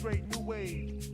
straight new wave.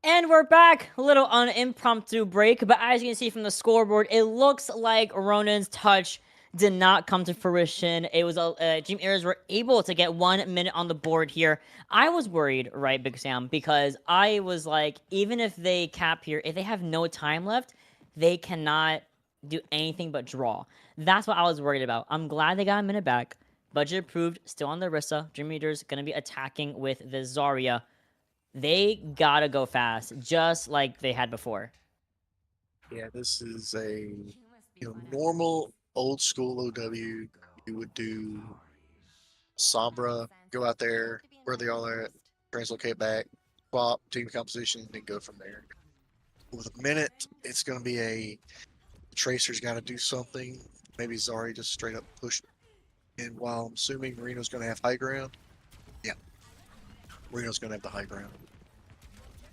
And we're back, a little on an impromptu break, but as you can see from the scoreboard, it looks like Ronan's touch did not come to fruition. It was Dream Eaters were able to get 1 minute on the board here. I was worried, right, Big Sam, because I was like, even if they cap here, if they have no time left, they cannot do anything but draw. That's what I was worried about. I'm glad they got a minute back. Budget approved, still on the Rissa. Dream Eaters gonna be attacking with the Zarya. They gotta go fast, just like they had before. Yeah, this is a normal old school OW. You would do Sombra, go out there where they all are, translocate back, swap team composition, and go from there. With a minute, it's going to be a Tracer's got to do something. Maybe Zari just straight up push. And while I'm assuming Marino's going to have high ground, yeah, Marino's going to have the high ground.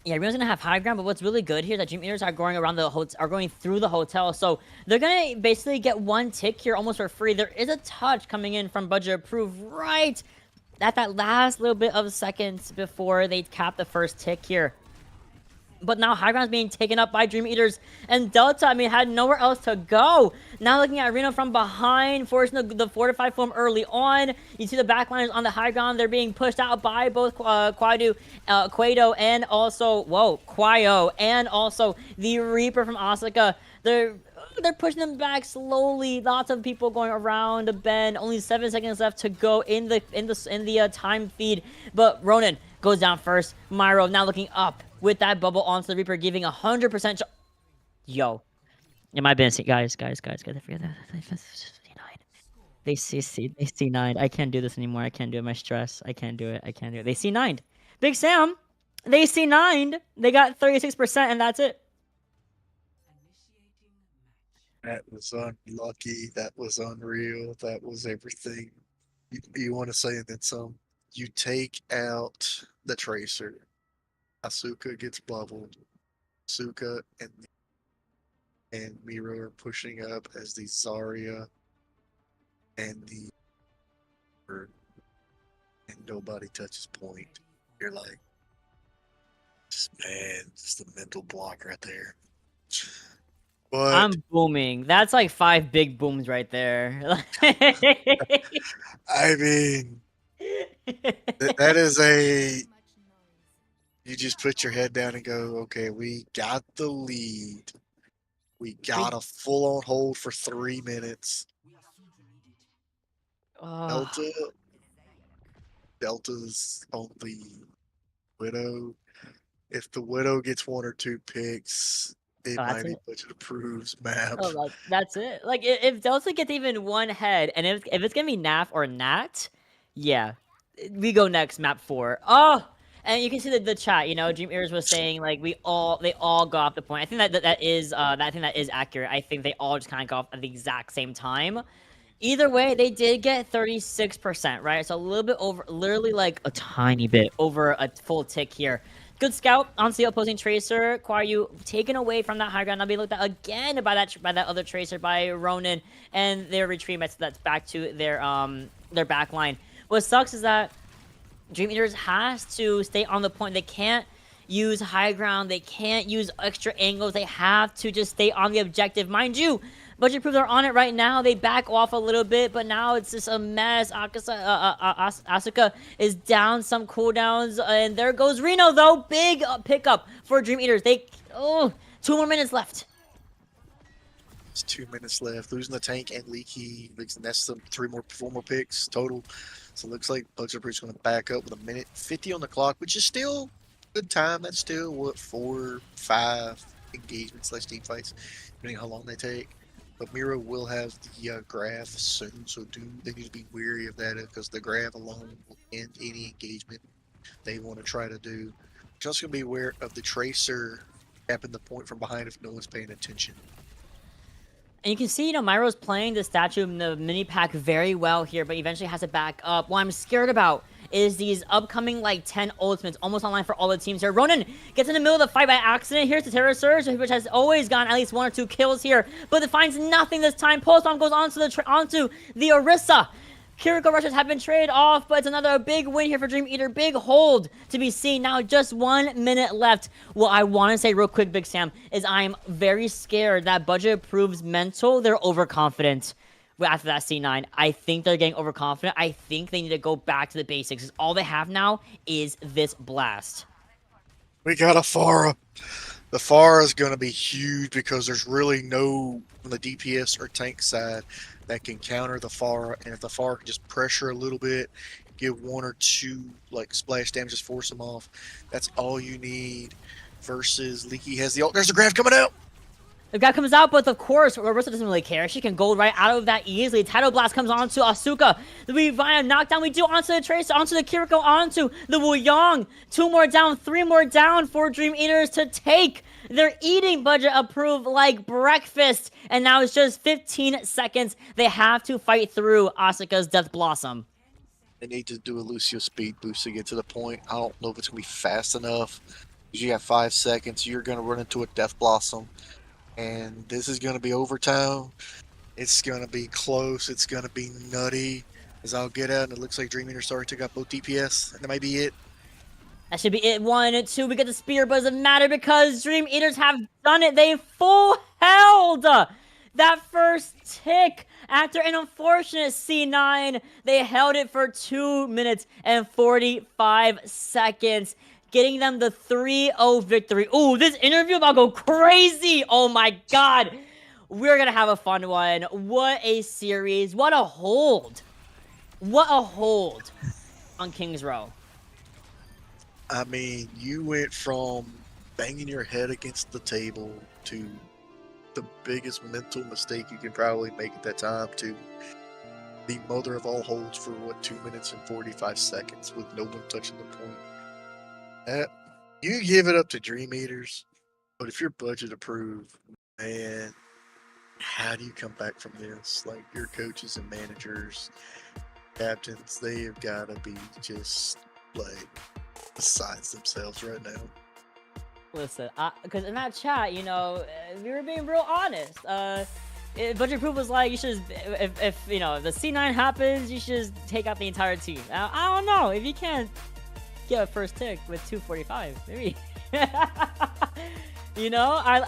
Yeah, Rio's gonna have high ground, but what's really good here is that Dream Eaters are going around the are going through the hotel, so they're gonna basically get one tick here almost for free. There is a touch coming in from budget approved right at that last little bit of seconds before they cap the first tick here. But now high ground is being taken up by Dream Eaters, and Delta, I mean, had nowhere else to go. Now looking at Reno from behind, forcing the fortified form early on. You see the backliners on the high ground. They're being pushed out by both Quado, and also, Quayo, and also the Reaper from Asuka. They're pushing them back slowly. Lots of people going around the bend. Only 7 seconds left to go in the time feed. But Ronan goes down first. Myro now looking up with that bubble onto the Reaper, giving 100%. Yo, it might have been guys. I forget that. They C9. I can't do this anymore. I can't do it. My stress. I can't do it. They C9'd. Big Sam. They C9'd. They got 36%, and that's it. That was unlucky. That was unreal. That was everything. You want to say and then some. You take out the Tracer. Asuka gets bubbled. Asuka and Miro are pushing up as the Zarya and and nobody touches point. You're like, man, just a mental block right there. But I'm booming. That's like 5 big booms right there. I mean, that is a. You just put your head down and go, okay, we got the lead. We got a full-on hold for 3 minutes. Delta's on the Widow. If the Widow gets 1 or 2 picks, it might be budget approves map. Oh, that's it. Like, if Delta gets even 1 head, and if it's gonna be NAF or Nat, yeah, we go next map 4. Oh. And you can see the chat, Dream Eaters was saying like they all got off the point. I think that is accurate. I think they all just kind of got off at the exact same time. Either way, they did get 36%, right? So a little bit over, literally like a tiny bit over a full tick here. Good scout on the opposing Tracer. Quayu taken away from that high ground. Now being looked at again by that other Tracer by Ronan, and their retreat. That's back to their back line. What sucks is that Dream Eaters has to stay on the point. They can't use high ground. They can't use extra angles. They have to just stay on the objective. Mind you, Budget Proofs are on it right now. They back off a little bit, but now it's just a mess. Asuka is down some cooldowns, and there goes Reno, though. Big pickup for Dream Eaters. Oh, 2 more minutes left. It's 2 minutes left. Losing the tank and Leaky. That's the 4 more picks total. So it looks like Budget Proof's going to back up with 1:50 on the clock, which is still good time. That's still, what, 4, 5 engagements / team fights, depending on how long they take. But Miro will have the graph soon, so they need to be wary of that because the graph alone will end any engagement they want to try to do. Just going to be aware of the Tracer tapping the point from behind if no one's paying attention. And you can see, Myro's playing the statue in the mini pack very well here, but eventually has to back up. What I'm scared about is these upcoming, 10 ultimates, almost online for all the teams here. Ronan gets in the middle of the fight by accident. Here's the Terror Surge, which has always gotten at least 1 or 2 kills here, but it finds nothing this time. Pulse Bomb goes onto the Orisa. Kiriko rushes have been traded off, but it's another big win here for Dream Eater. Big hold to be seen. Now just 1 minute left. What I want to say real quick, Big Sam, is I'm very scared that Budget proves mental. They're overconfident after that C9. I think they're getting overconfident. I think they need to go back to the basics. All they have now is this blast. We got a Pharah. The Pharah is going to be huge because there's really no on the DPS or tank side that can counter the Pharah, and if the Pharah can just pressure a little bit, give 1 or 2 splash damage, just force them off. That's all you need. Versus Leaky has the ult. There's the graph coming out. The guy comes out, but of course, Orisa doesn't really care. She can gold right out of that easily. Tidal Blast comes onto Asuka. The Revive knockdown we do onto the Tracer, onto the Kiriko, onto the Wu Yang. 2 more down, 3 more down for Dream Eaters to take. They're eating Budget approved like breakfast. And now it's just 15 seconds. They have to fight through Asuka's Death Blossom. They need to do a Lucio speed boost to get to the point. I don't know if it's going to be fast enough. Because you have 5 seconds, you're going to run into a Death Blossom. And this is going to be overtime. It's going to be close. It's going to be nutty. As I'll get out, and it looks like Dream Eater already took out both DPS. And that might be it. That should be it. 1, 2. We get the spear, but it doesn't matter because Dream Eaters have done it. They full held that first tick. After an unfortunate C9, they held it for 2 minutes and 45 seconds. Getting them the 3-0 victory. Ooh, this interview about to go crazy. Oh my god. We're going to have a fun one. What a series. What a hold. What a hold on King's Row. I mean, you went from banging your head against the table to the biggest mental mistake you can probably make at that time to the mother of all holds for, 2 minutes and 45 seconds with no one touching the point. You give it up to Dream Eaters, but if you're Budget approved, man, how do you come back from this? Your coaches and managers, captains, they have got to be just besides themselves right now. Listen, because in that chat, we were being real honest. Budget Proof was like, you should, if the C9 happens, you should just take out the entire team. I don't know if you can't get a first tick with 245, maybe. I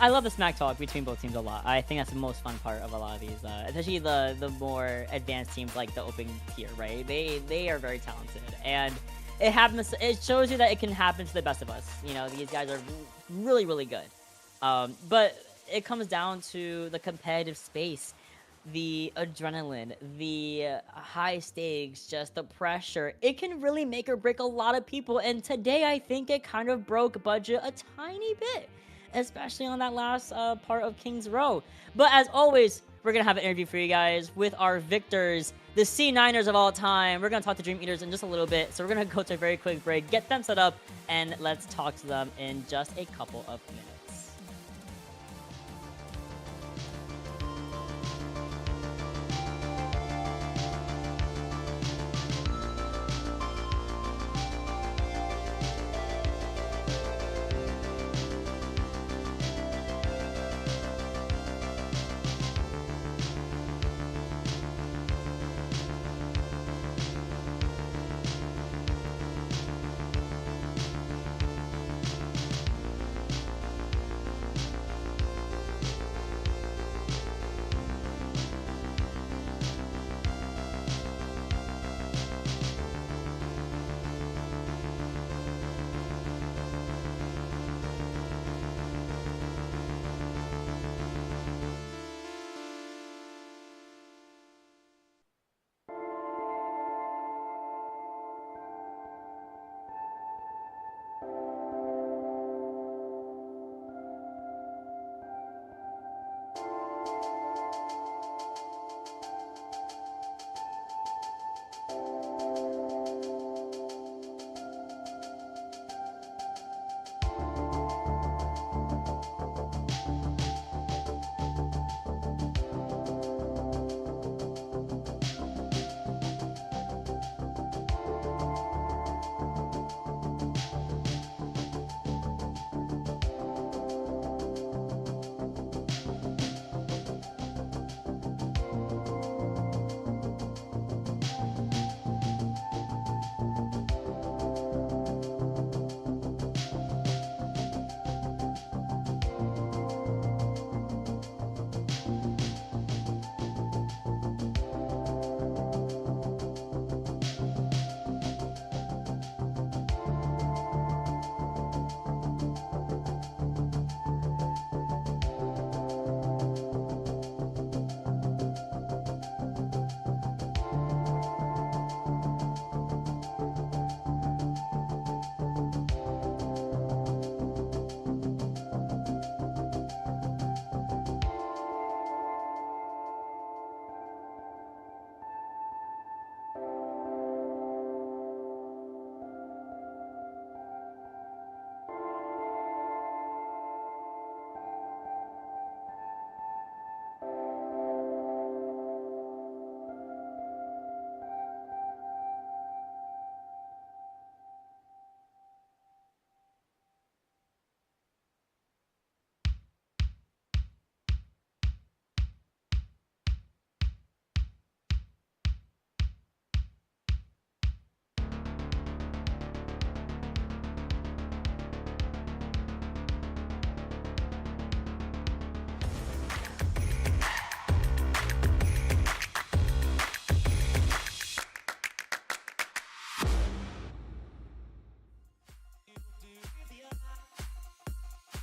love the smack talk between both teams a lot. I think that's the most fun part of a lot of these, especially the more advanced teams like the open tier, right? They are very talented, and it happens. It shows you that it can happen to the best of us. These guys are really, really good. But it comes down to the competitive space, the adrenaline, the high stakes, just the pressure. It can really make or break a lot of people, and today I think it kind of broke Budget a tiny bit, especially on that last part of King's Row. But as always, we're gonna have an interview for you guys with our victors, the C9ers of all time. We're gonna talk to Dream Eaters in just a little bit, so we're gonna go to a very quick break, get them set up, and let's talk to them in just a couple of minutes.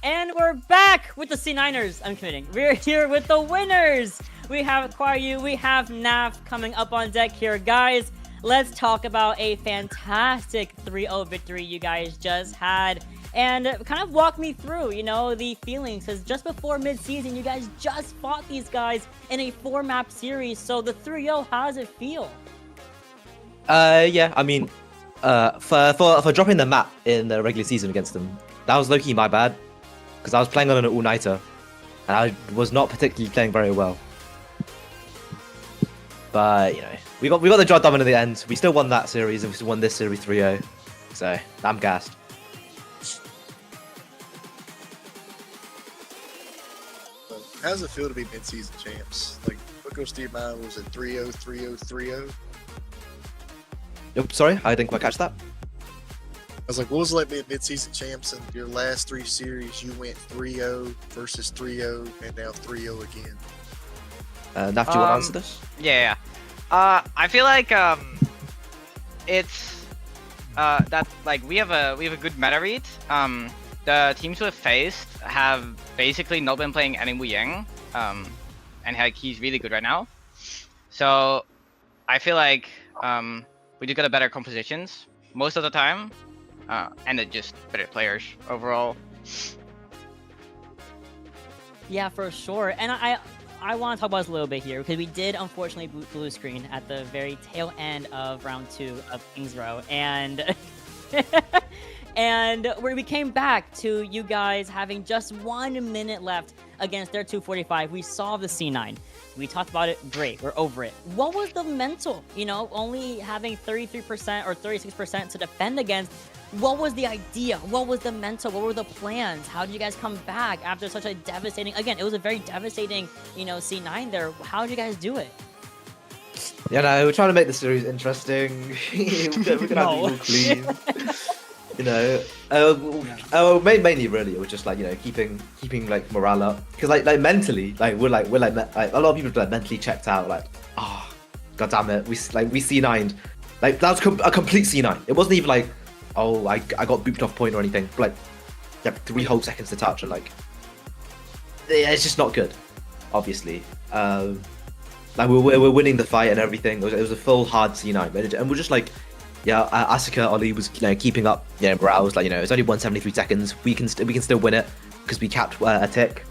And we're back with the C9ers. I'm kidding. We're here with the winners. We have Kwaryu, we have Naf coming up on deck here. Guys, let's talk about a fantastic 3-0 victory you guys just had. And kind of walk me through, you know, the feelings. Because just before mid-season, you guys just fought these guys in a 4-map series. So the 3-0, how does it feel? Yeah, I mean, for dropping the map in the regular season against them, that was low-key my bad. Because I was playing on an all-nighter. And I was not particularly playing very well. But, you know, we got the job done in the end. We still won that series, and we still won this series 3-0. So, I'm gassed. How does it feel to be mid-season champs? Like, what goes through your mind? Was it 3-0, 3-0, 3-0? Oops, sorry, I didn't quite catch that. I was like, what was it like being mid-season champs in your last 3 series? You went 3-0 versus 3-0, and now 3-0 again. Naf, do you want to answer this? Yeah. I feel like it's that like we have a good meta read. The teams we've faced have basically not been playing any Wu Yang, and like he's really good right now. So I feel like we do get a better compositions most of the time, and they're just better players overall. Yeah, for sure. And I want to talk about this a little bit here because we did unfortunately boot blue screen at the very tail end of round 2 of Kings Row, and and where we came back to you guys having just 1 minute left against their 245. We solved the C9. We talked about it. Great, we're over it. What was the mental? You know, only having 33% or 36% to defend against. What was the idea? What was the mental? What were the plans? How did you guys come back after such a devastating... Again, it was a very devastating, you know, C9 there. How did you guys do it? Yeah, no, we're trying to make the series interesting. we're gonna have people clean. You know, mainly really it was just like, you know, keeping like morale up, because like mentally, like we're like a lot of people are like mentally checked out, like, oh god damn it, we C9'd, like that was a complete C9. It wasn't even like, oh, I got booped off point or anything. Like, yeah, 3 whole seconds to touch, and like, yeah, it's just not good. Obviously, like we're winning the fight and everything. It was a full hard C9, and we're just like, yeah, Asuka Oli was, you know, keeping up. Yeah, morale was like, you know, it's only 173 seconds. We can still win it because we capped a tick.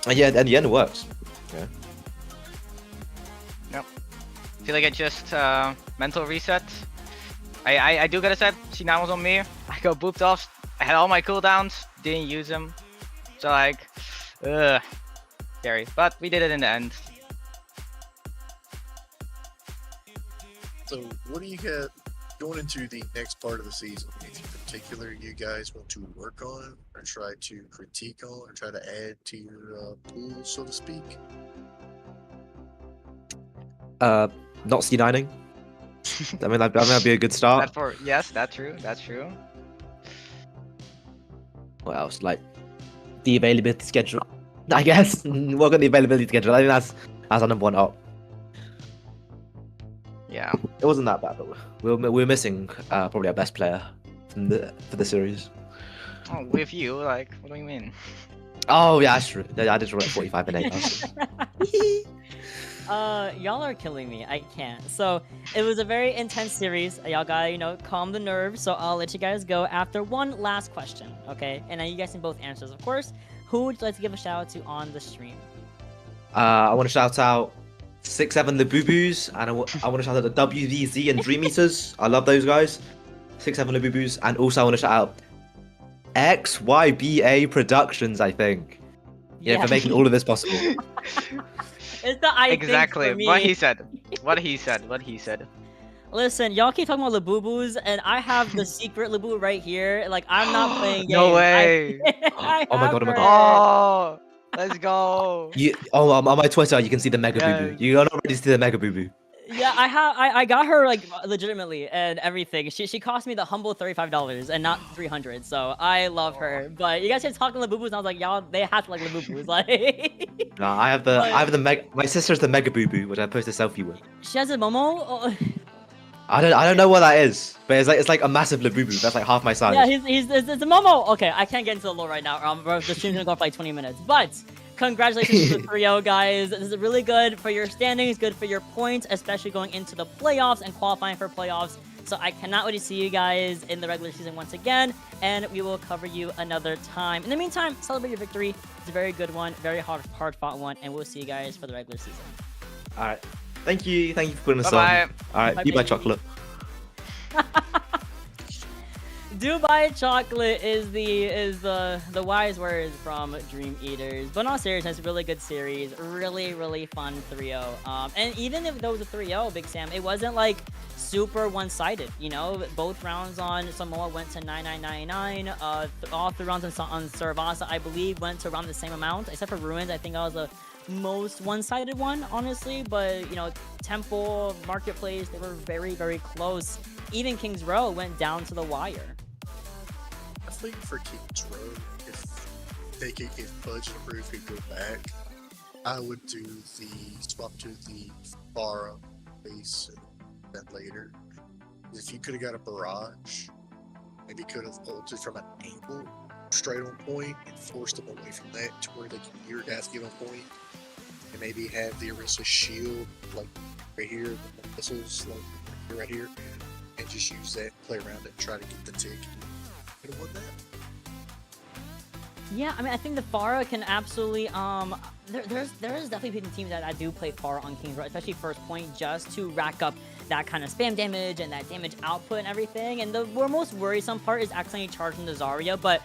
And yeah, in the end it works. Yeah. Yep. I feel like it just mental reset. I do gotta say, C9 was on me. I got booped off. I had all my cooldowns, didn't use them. So like, scary. But we did it in the end. So, what do you got going into the next part of the season? Anything particular you guys want to work on, or try to critique on, or try to add to your pool, so to speak? Not C9ing. I mean, that'd be a good start. Yes, that's true. That's true. What else? Like the availability schedule, I guess. Work on the availability schedule. I think that's our number 1 up. Yeah. It wasn't that bad, but we're missing probably our best player for the series. Oh, with you, like, what do you mean? Oh yeah, that's true. I just wrote 45 and 8. Y'all are killing me. I can't. So it was a very intense series. Y'all gotta, you know, calm the nerves. So I'll let you guys go after one last question, okay? And then you guys can both answer, of course. Who would you like to give a shout out to on the stream? I want to shout out 6-7 the Boo Boos, and I want to shout out the WBZ and Dream Eaters. I love those guys. 6-7 the Boo Boos, and also I want to shout out XYBA Productions. I think, yeah, for making all of this possible. It's the I exactly think for me. what he said. What he said. Listen, y'all keep talking about Labubu's, and I have the secret Labubu right here. Like, I'm not playing games. No way. Oh my god, oh my god. Oh, let's go. On my Twitter, you can see the Mega Boo Boo. You can already see the Mega Boo Boo. Yeah, I got her like legitimately and everything. She cost me the humble $35 and not 300. So I love her. But you guys kept talking Labubus, and I was like, y'all, they have to like Labubus. Like, no, I have the my sister's the Mega Boo Boo, which I posted a selfie with. She has a Momo. Oh. I don't know what that is, but it's like a massive Labubu. That's like half my size. Yeah, it's a Momo. Okay, I can't get into the lore right now. The stream's gonna go for like 20 minutes. But congratulations to the 3-0, guys. This is really good for your standings, good for your points, especially going into the playoffs and qualifying for playoffs. So I cannot wait to see you guys in the regular season once again, and we will cover you another time. In the meantime, celebrate your victory. It's a very good one, very hard-fought one, and we'll see you guys for the regular season. All right. Thank you for putting us Bye-bye. on. All right, Bye-bye. Dubai chocolate. Dubai chocolate is the wise words from Dream Eaters. But in all seriousness, really good series, really fun 3-0. And even if there was a 3-0, Big Sam, it wasn't like super one-sided. You know, both rounds on Samoa went to 99.99. All 3 rounds on Saravasa, I believe, went to around the same amount, except for Ruins. I think that was the most one-sided one, honestly. But you know, Temple, Marketplace, they were very close. Even King's Row went down to the wire. I think for King's Row, if Budge and Approved could go back, I would do the swap to the Farah base and then later. If you could have got a barrage, maybe could have ulted from an angle straight on point and forced them away from that to where they can your guys get on point, and maybe have the Orisa shield like right here, the missiles like right here, and just use that, play around it, and try to get the tick. Could have won that. Yeah, I mean, I think the Pharah can absolutely, there's definitely teams that do play Pharah on King's Row, especially first point, just to rack up that kind of spam damage and that damage output and everything. And the most worrisome part is accidentally charging the Zarya, but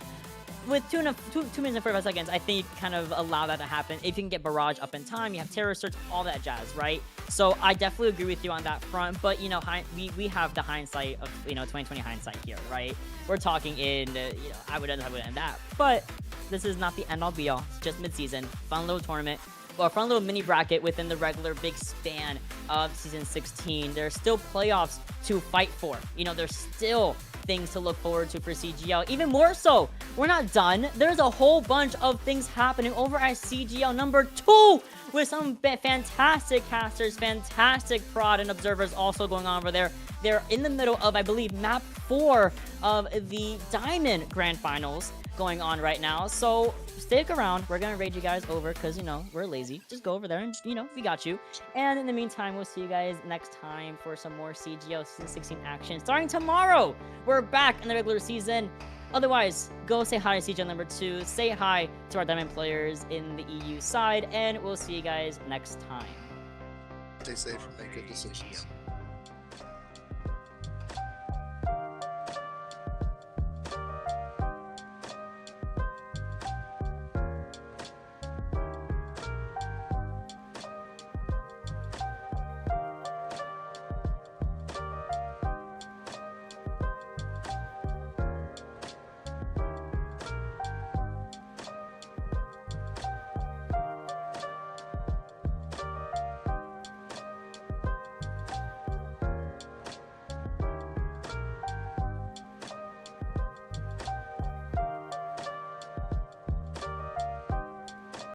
with 2 minutes and 45 seconds, I think you can kind of allow that to happen. If you can get Barrage up in time, you have Terror Search, all that jazz, right? So I definitely agree with you on that front, but, you know, we have the hindsight of, you know, 2020 hindsight here, right? We're talking in, you know, I would end that. But this is not the end-all be-all. It's just mid-season, fun little tournament, or a fun little mini bracket within the regular big span of Season 16. There's still playoffs to fight for. You know, there's still things to look forward to for CGL. Even more so, we're not done. There's a whole bunch of things happening over at CGL number 2 with some fantastic casters, fantastic prod and observers also going on over there. They're in the middle of, I believe, map 4 of the Diamond Grand Finals going on right now. So stick around. We're gonna raid you guys over because, you know, we're lazy. Just go over there and, you know, we got you. And in the meantime, we'll see you guys next time for some more CGL Season 16 action starting tomorrow. We're back in the regular season. Otherwise, go say hi to CGL number 2. Say hi to our Diamond players in the EU side, and we'll see you guys next time. Stay safe and make good decisions.